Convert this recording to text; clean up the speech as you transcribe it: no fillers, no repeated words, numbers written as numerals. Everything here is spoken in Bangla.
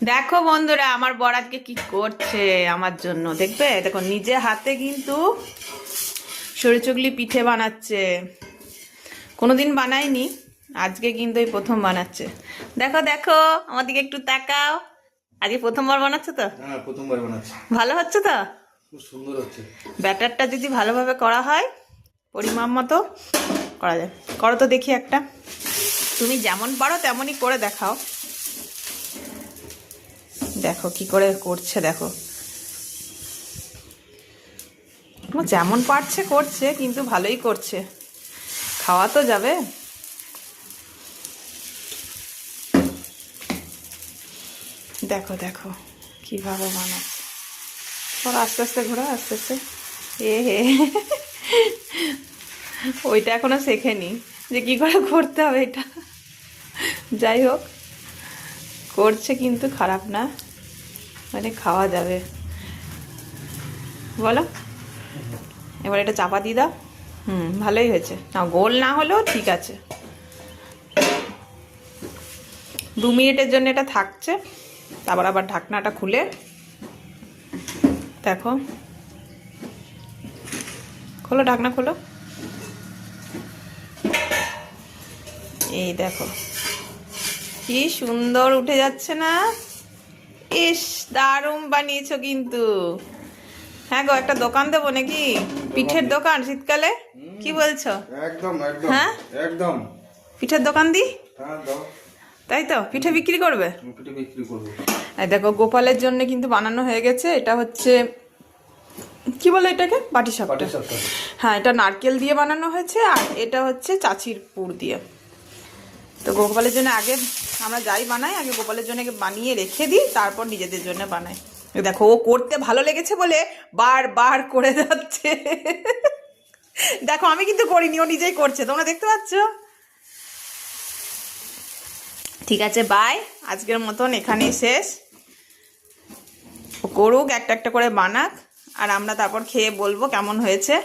দেখো বন্ধুরা, আমার বর আজকে কি করছে আমার জন্য দেখবে। দেখো নিজে হাতে কিন্তু সরচুগলি পিঠে বানাচ্ছে। কোনোদিন বানায়নি, আজকে কিন্তু এই প্রথম বানাচ্ছে। দেখো দেখো আমার দিকে একটু তাকাও। আজকে প্রথমবার বানাচ্ছে তো? হ্যাঁ, প্রথমবার বানাচ্ছি। ভালো হচ্ছে তো? খুব সুন্দর হচ্ছে। ব্যাটারটা যদি ভালোভাবে করা হয়, পরিমাণ মতো করা যায়। করো তো দেখি একটা। তুমি যেমন পারো তেমনই করে দেখাও। দেখো কি করে করছে, দেখো ও যেমন পারছে করছে, কিন্তু ভালোই করছে। খাওয়া তো যাবে। দেখো দেখো কিভাবে বানাচ্ছে। ওর আস্তে আস্তে ঘোরা, আস্তে আস্তে। এ হে, ওইটা এখনো শেখেনি যে কি করে করতে হবে এটা। যাই হোক, করছে কিন্তু খারাপ না, মানে খাওয়া যাবে। বলো, এবার এটা চাপা দিয়ে দাও। ভালোই হয়েছে। না গোল না হলেও ঠিক আছে। 2 মিনিটের জন্য এটা থাকছে, তারপর আবার ঢাকনাটা খুলে দেখো। খোলো, ঢাকনা খোলো। এই দেখো কি সুন্দর উঠে যাচ্ছে না? ইস, দারুণ বানিয়েছো কিন্তু। হ্যাঁ গো, একটা দোকান দেবো নাকি? পিঠের দোকান শীতকালে, কি বলছো? একদম একদম। হ্যাঁ একদম। পিঠের দোকান দি। হ্যাঁ, দাও। তাই তো, পিঠে বিক্রি করবে? আমি পিঠে বিক্রি করবো। এই দেখো গোপালের জন্য কিন্তু বানানো হয়ে গেছে। এটা হচ্ছে কি বলে এটাকে, পাটিসাপটা। পাটিসাপটা। হ্যাঁ, এটা নারকেল দিয়ে বানানো হয়েছে, আর এটা হচ্ছে চাচির পুর দিয়ে। তো গোপালের জন্য আগে আমরা যাই বানাই, আগে গোপালের জন্য বানিয়ে রেখে দিই, তারপর নিজেদের জন্য বানাই। দেখো ও করতে ভালো লেগেছে বলে বারবার করে যাচ্ছে। দেখো আমি কিন্তু করিনি, ও নিজেই করছে, তোমরা দেখতে পাচ্ছ। ঠিক আছে, বাই। আজকের মতন এখানেই শেষ। ও করুক, একটা একটা করে বানাক, আর আমরা তারপর খেয়ে বলবো কেমন হয়েছে।